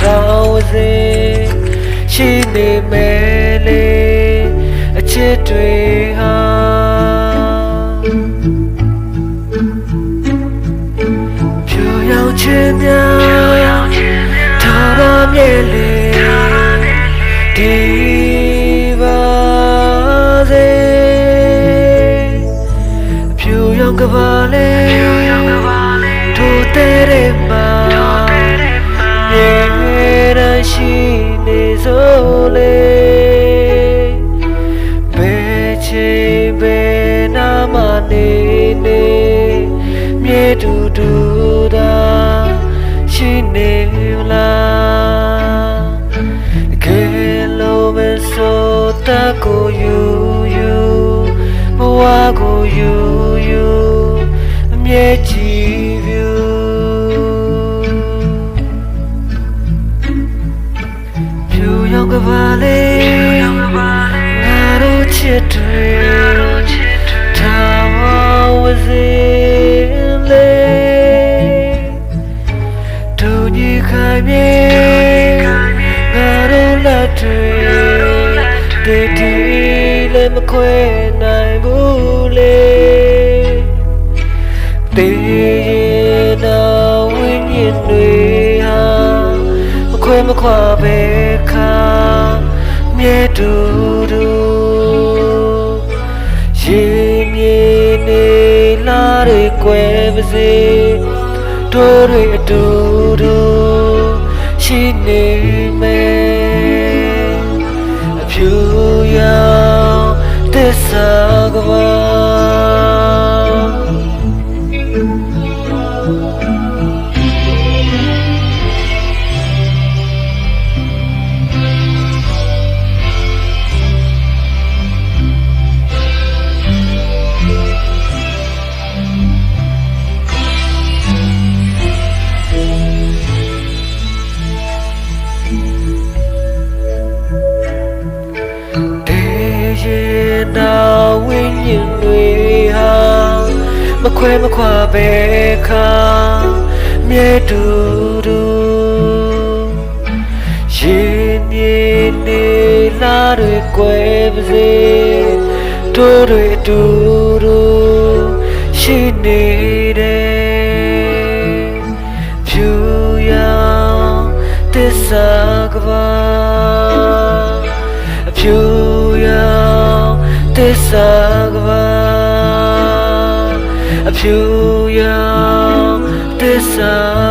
ထောင်စေရှိနေမယ်လေအချစ်တွေဟာဖြူရောင်ချင်များထားပါမြဲလေဒီပါစေဖြူရောင်ကဘာလေထိုတဲ့တဲ့မှာမြဲတမ်းရှိနေစိုးလေဘယ်ချိန်ဘယ်နာမနေနေမြဲတူတူသာရှိနေလားကဲလို့မစိုးတကိုယူဘဝကိုယူအမြဲကြည့်ပြူဖြူရောင်ကဘာလေးငါတို့ချစ်တွေထားဝစေလေတို့ညီခိုင်မြေငါတို့လက်တွေတေးတီလည်းမခွဲနိုင်ဘူးလေတေးနာဝိညာဉ်တွေဟာမခွဲမခွာပဲခါမြဲတူတူရင်မြေနေလာတွေကွယ်ပါစေတို့တွေအတူတူရှိနေမယ်အဖြူရောင်သစ္စာကဘာနာဝိညာဉ်တွေဟာမခွဲမခွာပဲခါမြဲတူတူရင်မြေနေလာတွေကွယ်ပါစေတို့တွေအတူတူရှိနေတယ်ဖြူရောင်သစ္စာကဘာအဖြူရောင်သစ္စာကဘာအဖြူရောင်သစ္စာ